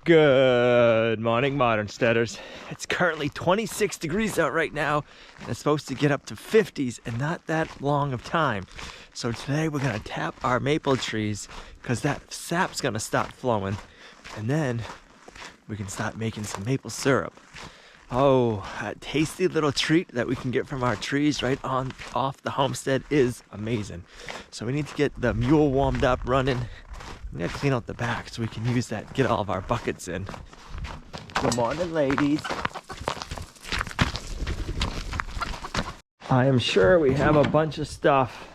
Good morning, Modern Steaders. It's currently 26 degrees out right now, and it's supposed to get up to 50s in not that long of time. So today we're gonna tap our maple trees because that sap's gonna stop flowing, and then we can start making some maple syrup. Oh, a tasty little treat that we can get from our trees right on off the homestead is amazing. So we need to get the mule warmed up, running. We gotta clean out the back so we can use that, get all of our buckets in. Good morning, ladies. I am sure we have a bunch of stuff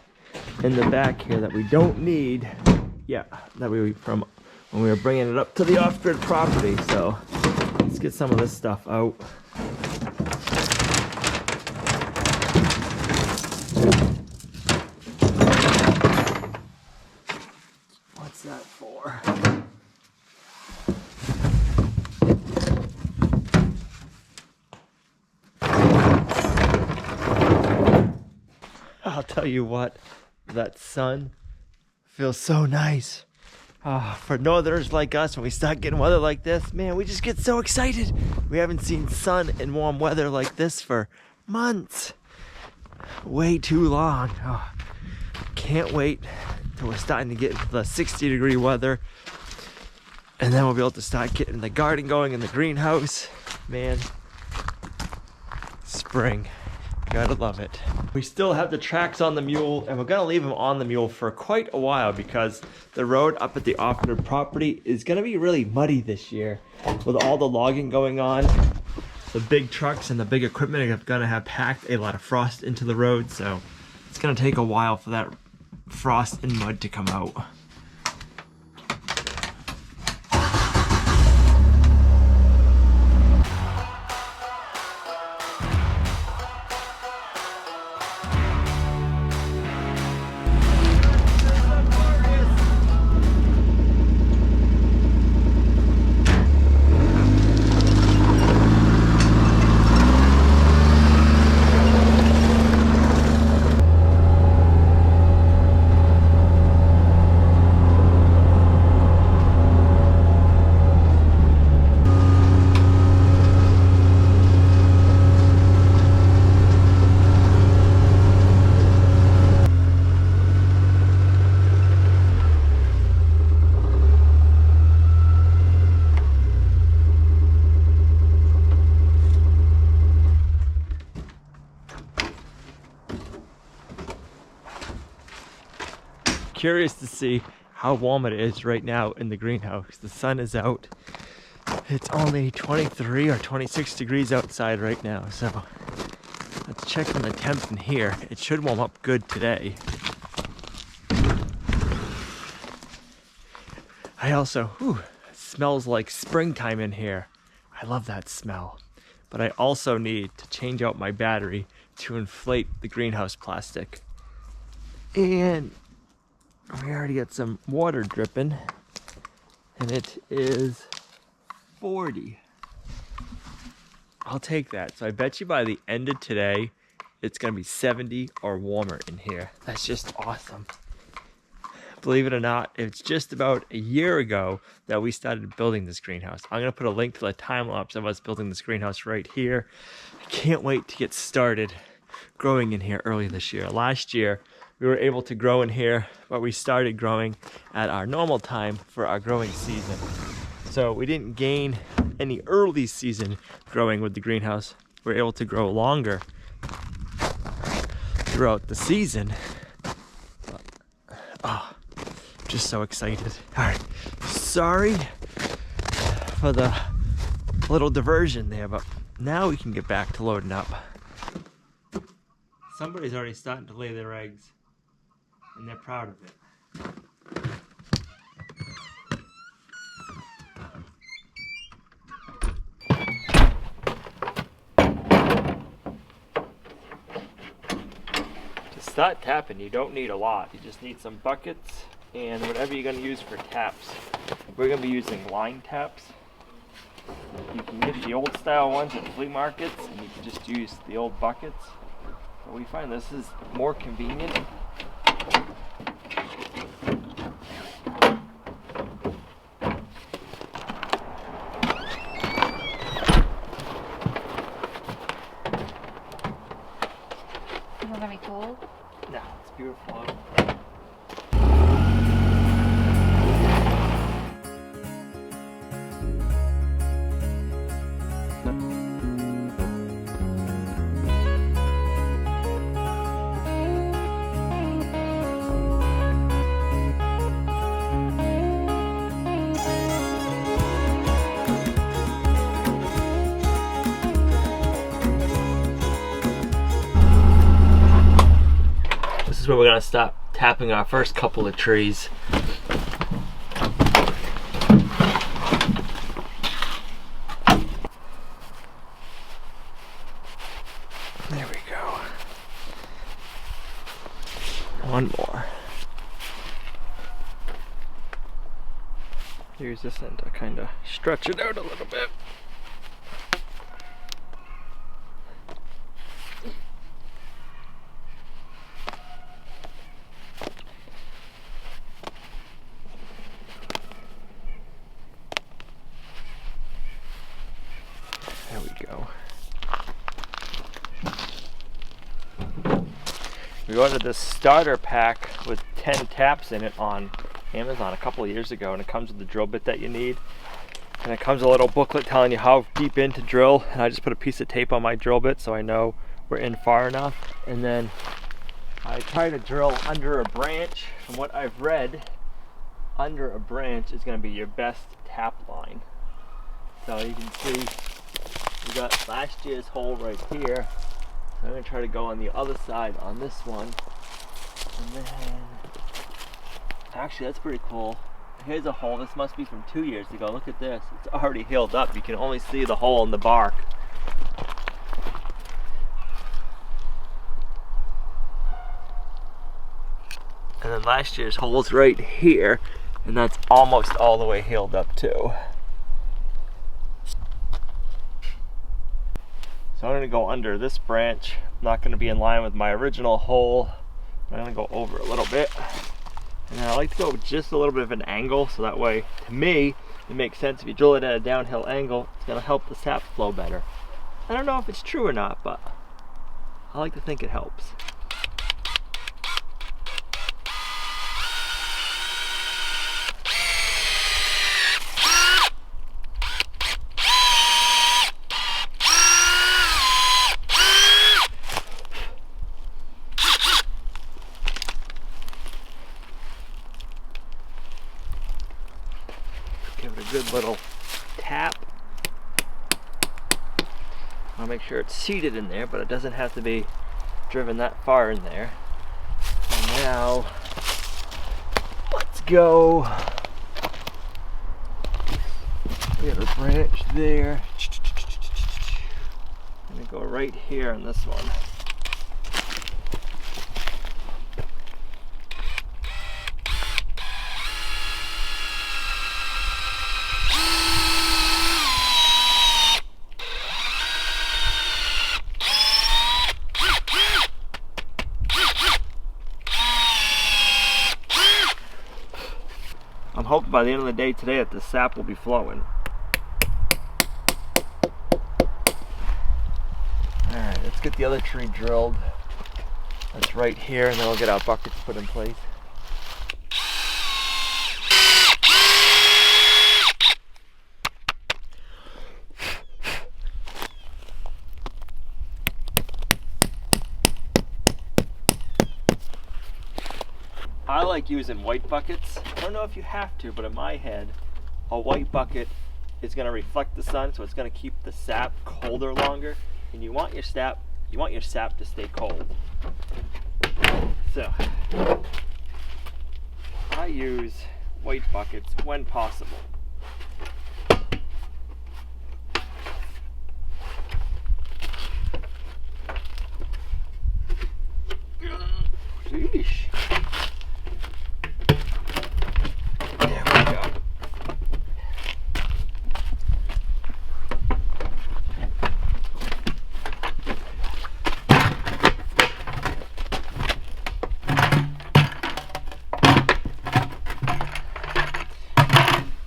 in the back here that we don't need. Yeah, that we from when we were bringing it up to the off-grid property. So let's get some of this stuff out. What's that for? I'll tell you what, that sun feels so nice. For northerners like us, when we start getting weather like this, man, we just get so excited. We haven't seen sun and warm weather like this for months. Way too long. Oh, can't wait till we're starting to get into the 60-degree weather. And then we'll be able to start getting the garden going in the greenhouse. Man, spring. Gotta love it. We still have the tracks on the mule, and we're gonna leave them on the mule for quite a while because the road up at the off-grid property is gonna be really muddy this year with all the logging going on. The big trucks and the big equipment are gonna have packed a lot of frost into the road, so it's gonna take a while for that frost and mud to come out. Curious to see how warm it is right now in the greenhouse. The sun is out. It's only 23 or 26 degrees outside right now, so let's check on the temp in here. It should warm up good today. I also, it smells like springtime in here. I love that smell. But I also need to change out my battery to inflate the greenhouse plastic. And we already got some water dripping, and it is 40. I'll take that. So I bet you by the end of today, it's gonna be 70 or warmer in here. That's just awesome. Believe it or not, it's just about a year ago that we started building this greenhouse. I'm gonna put a link to the time lapse of us building this greenhouse right here. I can't wait to get started growing in here early this year. Last year, we were able to grow in here, but we started growing at our normal time for our growing season. So we didn't gain any early season growing with the greenhouse. We were able to grow longer throughout the season. Oh, just so excited. All right, sorry for the little diversion there, but now we can get back to loading up. Somebody's already starting to lay their eggs, and they're proud of it. To start tapping, you don't need a lot. You just need some buckets and whatever you're going to use for taps. We're going to be using line taps. You can get the old style ones at flea markets, and you can just use the old buckets. But we find this is more convenient. we're gonna stop tapping our first couple of trees. There we go. One more. Use this end to kind of stretch it out a little bit. There we go. We ordered this starter pack with 10 taps in it on Amazon a couple of years ago, and it comes with the drill bit that you need, and it comes with a little booklet telling you how deep in to drill, and I just put a piece of tape on my drill bit so I know we're in far enough. And then I try to drill under a branch. From what I've read, under a branch is going to be your best tap line. So you can see we got last year's hole right here. So I'm going to try to go on the other side on this one, and then actually, that's pretty cool. Here's a hole. This must be from 2 years ago. Look at this. It's already healed up. You can only see the hole in the bark. And then last year's hole's right here, and that's almost all the way healed up too. So I'm going to go under this branch. I'm not going to be in line with my original hole. I'm going to go over a little bit. And I like to go with just a little bit of an angle, so that way, to me, it makes sense. If you drill it at a downhill angle, it's going to help the sap flow better. I don't know if it's true or not, but I like to think it helps. Give it a good little tap. I'll make sure it's seated in there, but it doesn't have to be driven that far in there. And now, let's go. We got a branch there. I'm gonna go right here on this one. I'm hoping by the end of the day today that the sap will be flowing. Alright, let's get the other tree drilled. That's right here, and then we'll get our buckets put in place. I like using white buckets. I don't know if you have to, but in my head, a white bucket is going to reflect the sun, so it's going to keep the sap colder longer. And you want your sap to stay cold. So I use white buckets when possible. Sheesh.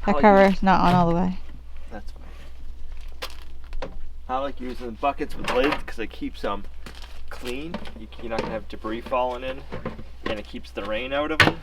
That cover is not on all the way. That's fine. I like using buckets with lids because it keeps them clean. You're not going to have debris falling in, and it keeps the rain out of them.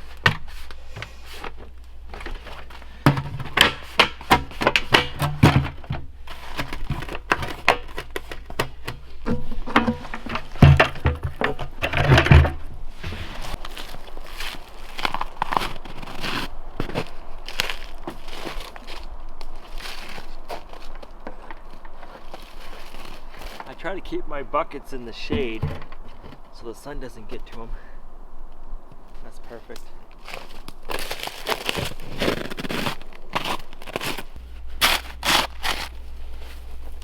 I try to keep my buckets in the shade so the sun doesn't get to them. perfect.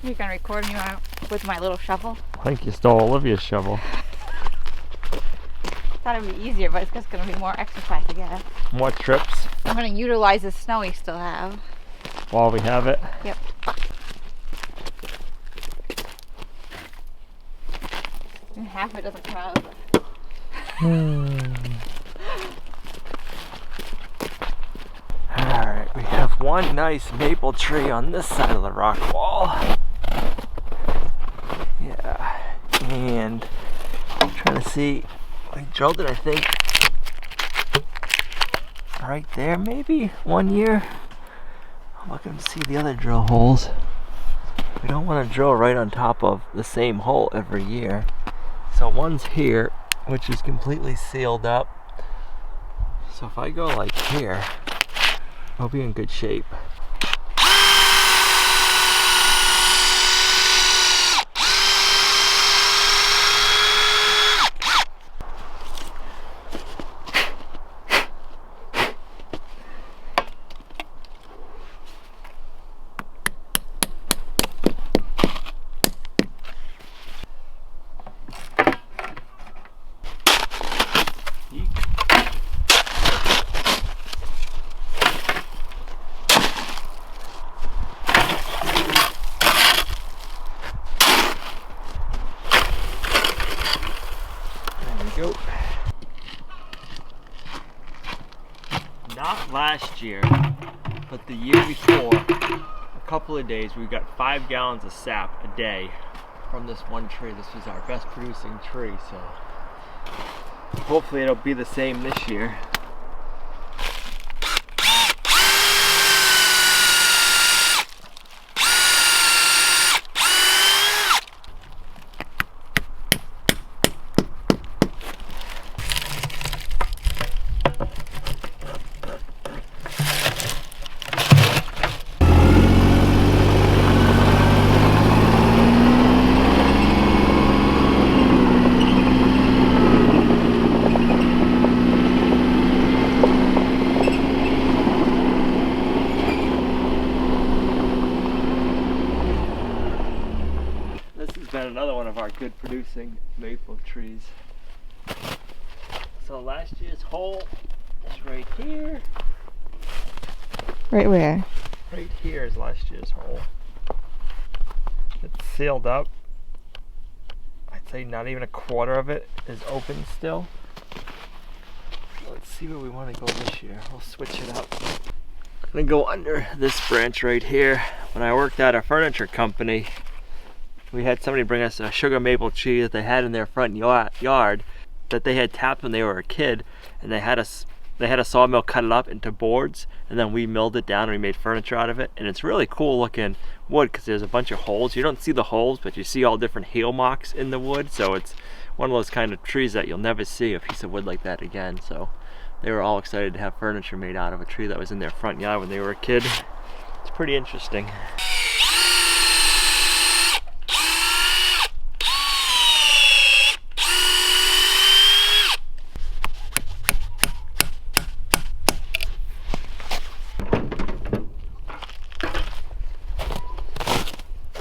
You can record me with my little shovel. I think you stole Olivia's shovel. Thought it'd be easier, but it's just gonna be more exercise, I guess. More trips I'm gonna utilize the snow we still have. while we have it. Yep. And half of it doesn't come out. Alright, we have one nice maple tree on this side of the rock wall. Yeah, and I'm trying to see, I drilled it, I think, right there maybe 1 year. I'm looking to see the other drill holes. We don't want to drill right on top of the same hole every year. So one's here, which is completely sealed up. So if I go like here, I'll be in good shape. Go. Not last year, but the year before, a couple of days, we got 5 gallons of sap a day from this one tree. This was our best producing tree, so hopefully it'll be the same this year. Been another one of our good producing maple trees. So last year's hole is right here. Right where? Right here is last year's hole. It's sealed up. I'd say not even a quarter of it is open still. Let's see where we want to go this year. We'll switch it up. I'm gonna go under this branch right here. When I worked at a furniture company, we had somebody bring us a sugar maple tree that they had in their front yard that they had tapped when they were a kid, and they had a sawmill cut it up into boards, and then we milled it down and we made furniture out of it. And it's really cool looking wood because there's a bunch of holes. You don't see the holes, but you see all different heel marks in the wood. So it's one of those kind of trees that you'll never see a piece of wood like that again. So they were all excited to have furniture made out of a tree that was in their front yard when they were a kid. It's pretty interesting.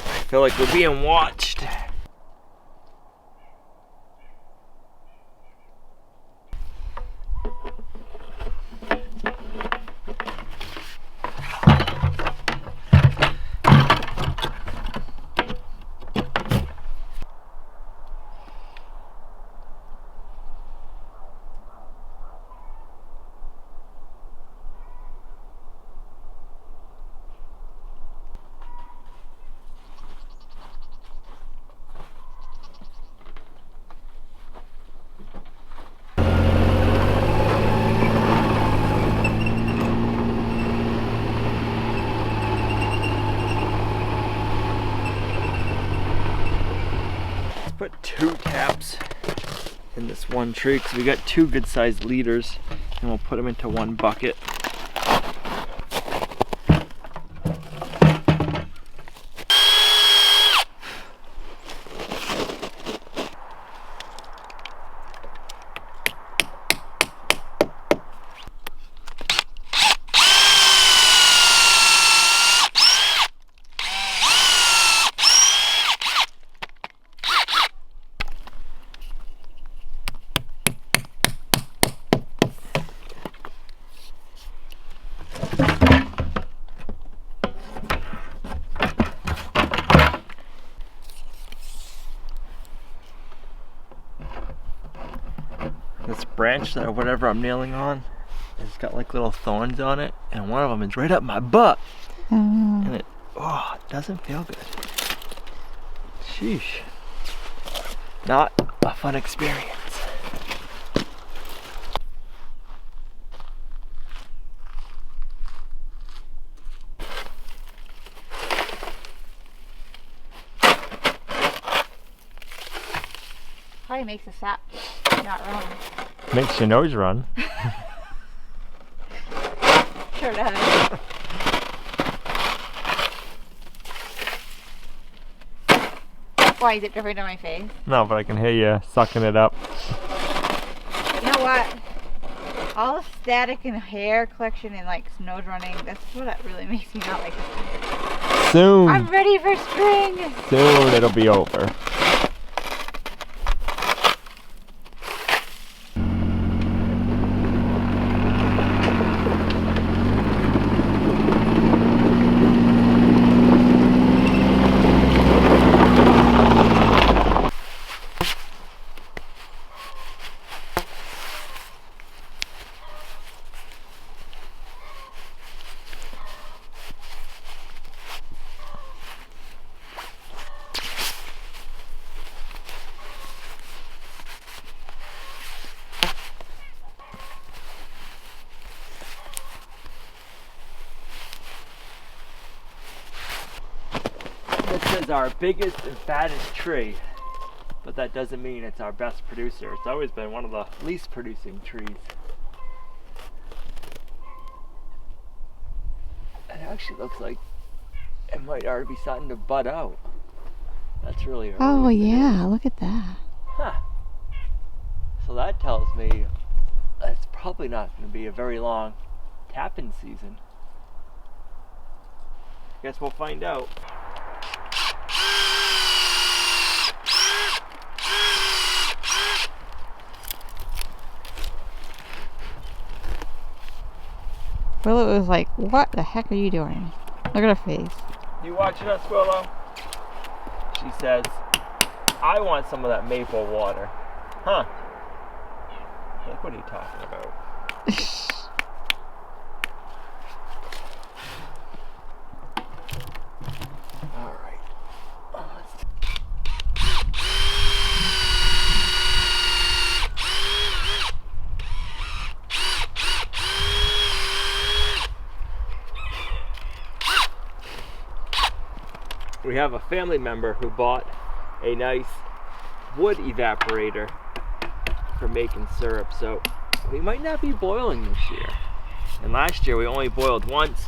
I feel like we're being watched. Put 2 taps in this one tree because we got 2 good sized leaders, and we'll put them into one bucket. this branch or whatever I'm kneeling on, it's got like little thorns on it, and one of them is right up my butt. And it doesn't feel good. Sheesh. Not a fun experience. Probably makes the sap not run. Makes your nose run. Sure does. Why, is it dripping on my face? No, but I can hear you sucking it up. You know what? All the static and hair collection and like nose running, that's what really makes me not like this. Soon. I'm ready for spring! Soon it'll be over. This is our biggest and fattest tree, but that doesn't mean it's our best producer. It's always been one of the least producing trees. It actually looks like it might already be starting to bud out. That's really early. Oh yeah, look at that. Huh. So that tells me that it's probably not going to be a very long tapping season. Guess we'll find out. Willow was like, what the heck are you doing? Look at her face. You watching us, Willow? She says, I want some of that maple water. Huh. Like, what are you talking about? All right. We have a family member who bought a nice wood evaporator for making syrup, so we might not be boiling this year. And last year we only boiled once,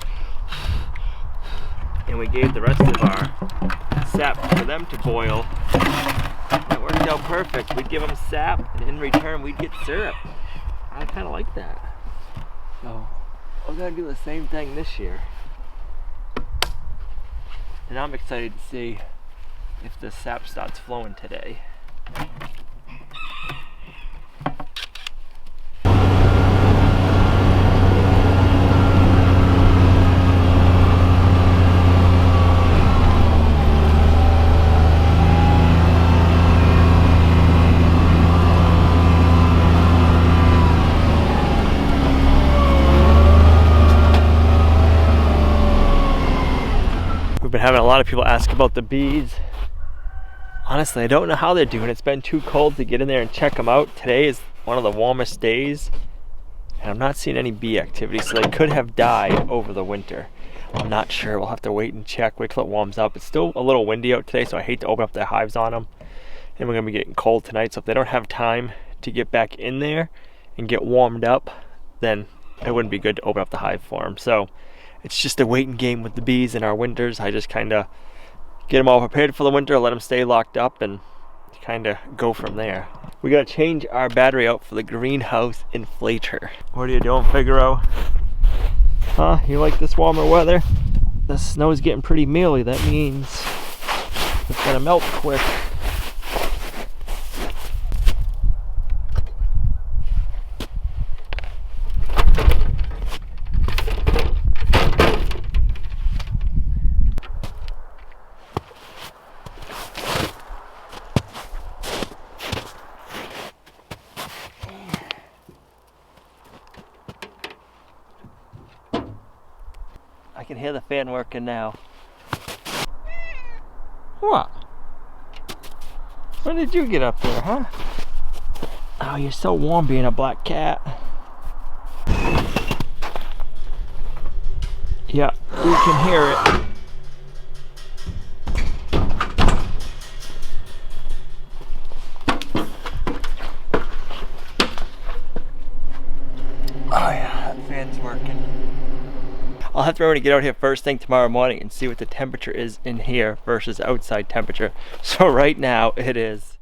and we gave the rest of our sap for them to boil. It worked out perfect. We'd give them sap, and in return we'd get syrup. I kind of like that. So we're gonna do the same thing this year. And I'm excited to see if the sap starts flowing today. We've been having a lot of people ask about the bees. Honestly, I don't know how they're doing. It's been too cold to get in there and check them out. Today is one of the warmest days, and I'm not seeing any bee activity, so they could have died over the winter. I'm not sure. We'll have to wait and check, wait till it warms up. It's still a little windy out today, so I hate to open up their hives on them. And we're gonna be getting cold tonight, so if they don't have time to get back in there and get warmed up, then it wouldn't be good to open up the hive for them. So it's just a waiting game with the bees in our winters. I just kind of get them all prepared for the winter, let them stay locked up, and kind of go from there. We gotta change our battery out for the greenhouse inflator. What are you doing, Figaro? Huh? You like this warmer weather? The snow's getting pretty mealy. That means it's gonna melt quick. can hear the fan working now. What? When did you get up there, huh? Oh, you're so warm being a black cat. Yeah, you can hear it. Oh yeah, that fan's working. I'll have to remember to get out here first thing tomorrow morning and see what the temperature is in here versus outside temperature. So right now it is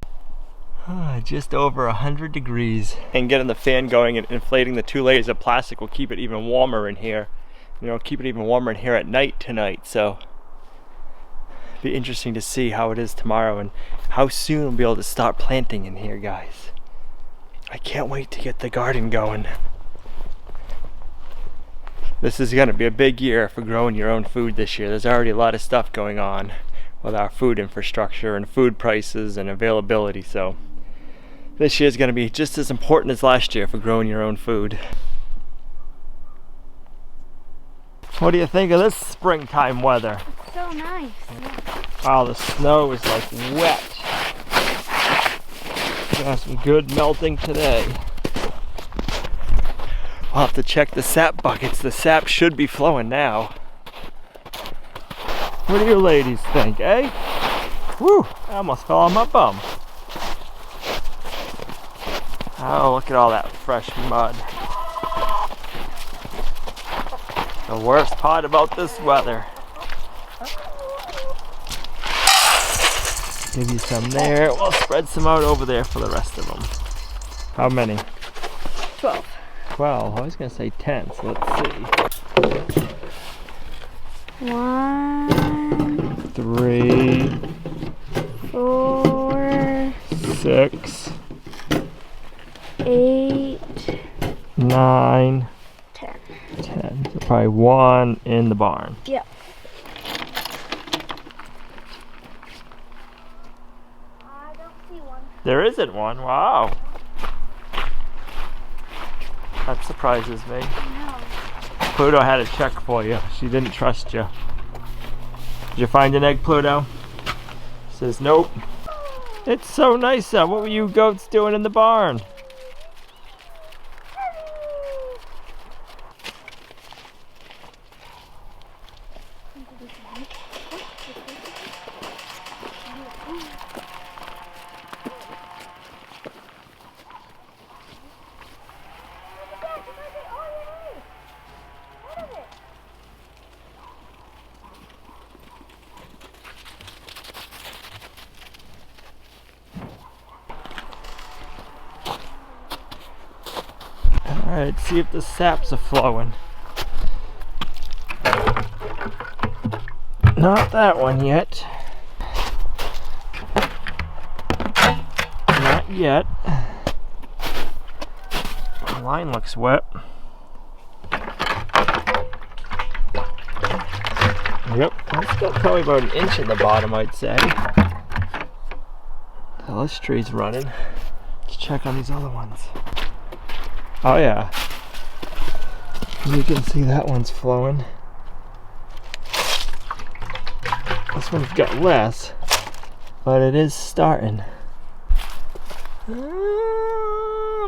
just over 100 degrees. And getting the fan going and inflating the 2 layers of plastic will keep it even warmer in here. You know, keep it even warmer in here at night tonight. So it'll be interesting to see how it is tomorrow and how soon we'll be able to start planting in here, guys. I can't wait to get the garden going. This is going to be a big year for growing your own food this year. There's already a lot of stuff going on with our food infrastructure and food prices and availability. So this year is going to be just as important as last year for growing your own food. What do you think of this springtime weather? It's so nice. Wow, the snow is like wet. Got some good melting today. I'll have to check the sap buckets. The sap should be flowing now. What do you ladies think, eh? Whew, I almost fell on my bum. Oh, look at all that fresh mud. The worst part about this weather. Give you some there. We'll spread some out over there for the rest of them. How many? 12. 12. I was going to say 10, so let's see. 1, 3, 4, 6, 8, 9, 10. 10. So probably 1 in the barn. Yep. I don't see one. There isn't one. Wow. That surprises me. No. Pluto had a check for you. She didn't trust you. Did you find an egg, Pluto? Says nope. It's so nice out. What were you goats doing in the barn? Alright, see if the saps are flowing. Not that one yet. Not yet. The line looks wet. Yep, it's got probably about 1 inch in the bottom, I'd say. Oh, this tree's running. Let's check on these other ones. Oh yeah, you can see that one's flowing. This one's got less, but it is starting.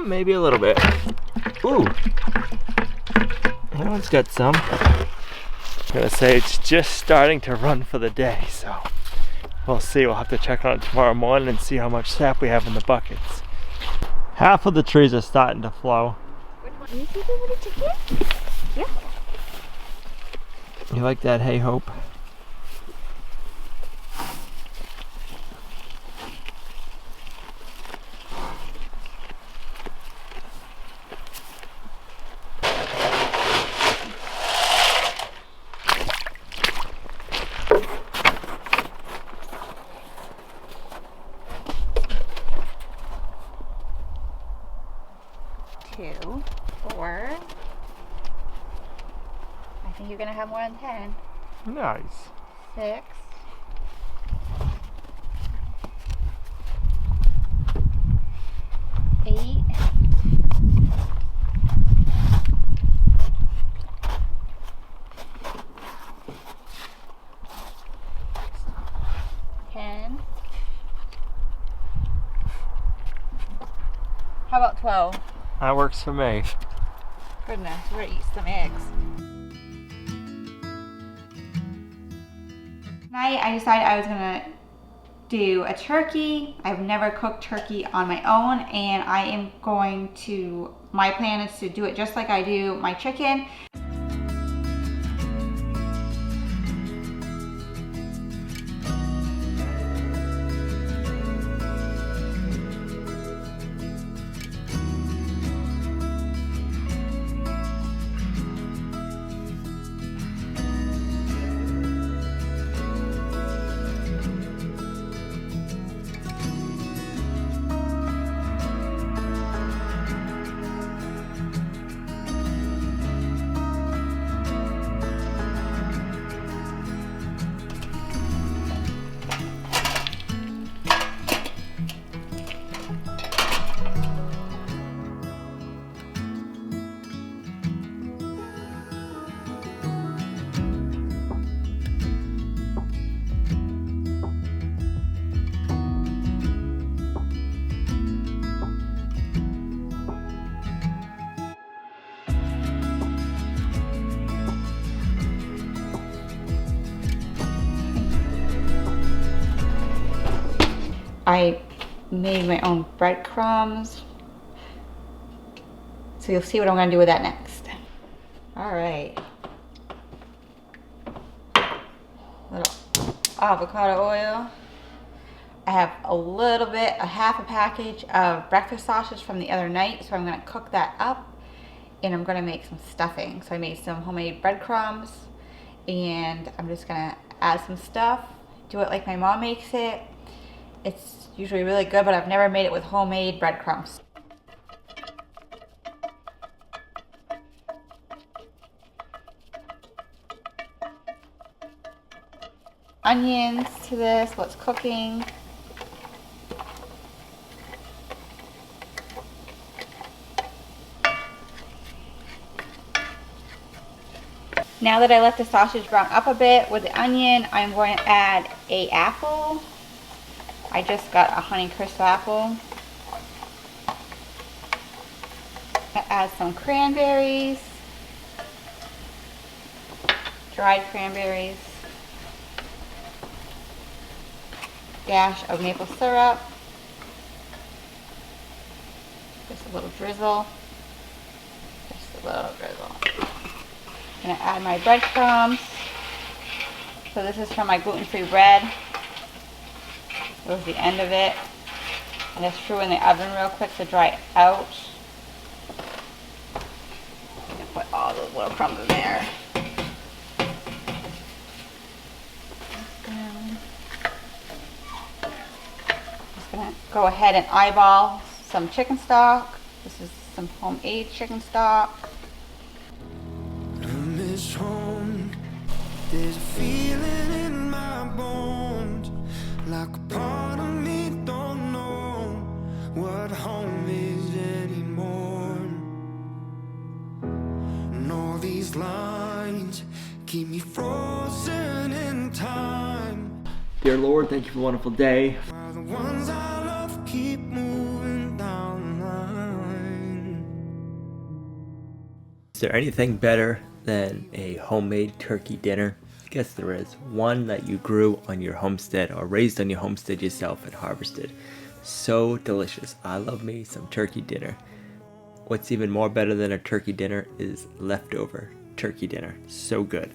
Maybe a little bit. Ooh, that one's got some. I'm gonna say it's just starting to run for the day, so we'll see. We'll have to check on it tomorrow morning and see how much sap we have in the buckets. Half of the trees are starting to flow. Yeah. You like that, Hey Hope? Two, 4. I think you're gonna have more than 10. Nice. 6. 8. 9. How about 12? That works for me. Goodness, we're gonna eat some eggs. Tonight I decided I was gonna do a turkey. I've never cooked turkey on my own, and I am going to, my plan is to do it just like I do my chicken. I made my own breadcrumbs. So you'll see what I'm gonna do with that next. All right. Little avocado oil. I have a little bit, a half a package of breakfast sausage from the other night, so I'm gonna cook that up and I'm gonna make some stuffing. So I made some homemade breadcrumbs and I'm just gonna add some stuff, do it like my mom makes it. It's usually really good, but I've never made it with homemade breadcrumbs. Onions to this, what's cooking. Now that I let the sausage brown up a bit with the onion, I'm going to add an apple. I just got a Honeycrisp apple. Add some cranberries, dried cranberries, dash of maple syrup, just a little drizzle, just a little drizzle. I'm gonna add my breadcrumbs. So this is from my gluten-free bread. That was the end of it. I just threw in the oven real quick to dry it out. I'm gonna put all those little crumbs in there. Just gonna go ahead and eyeball some chicken stock. This is some homemade chicken stock. I miss home. There's a feeling in my bones, like a part of me don't know what home is anymore. And all these lines keep me frozen in time. Dear Lord, thank you for a wonderful day. While the ones I love keep moving down the line. Is there anything better than a homemade turkey dinner? I guess there is. One that you grew on your homestead or raised on your homestead yourself and harvested. So delicious. I love me some turkey dinner. What's even more better than a turkey dinner is leftover turkey dinner. So good.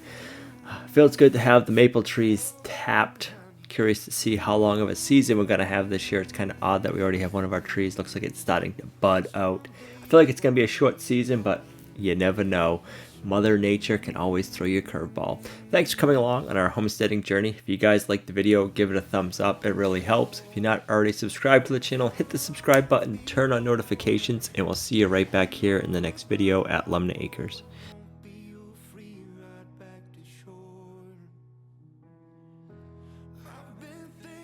Feels good to have the maple trees tapped. Curious to see how long of a season we're going to have this year. It's kind of odd that we already have one of our trees. Looks like it's starting to bud out. I feel like it's going to be a short season, but you never know. Mother Nature can always throw you a curveball. Thanks for coming along on our homesteading journey. If you guys liked the video, give it a thumbs up. It really helps. If you're not already subscribed to the channel, hit the subscribe button, turn on notifications, and we'll see you right back here in the next video at Lumnah Acres.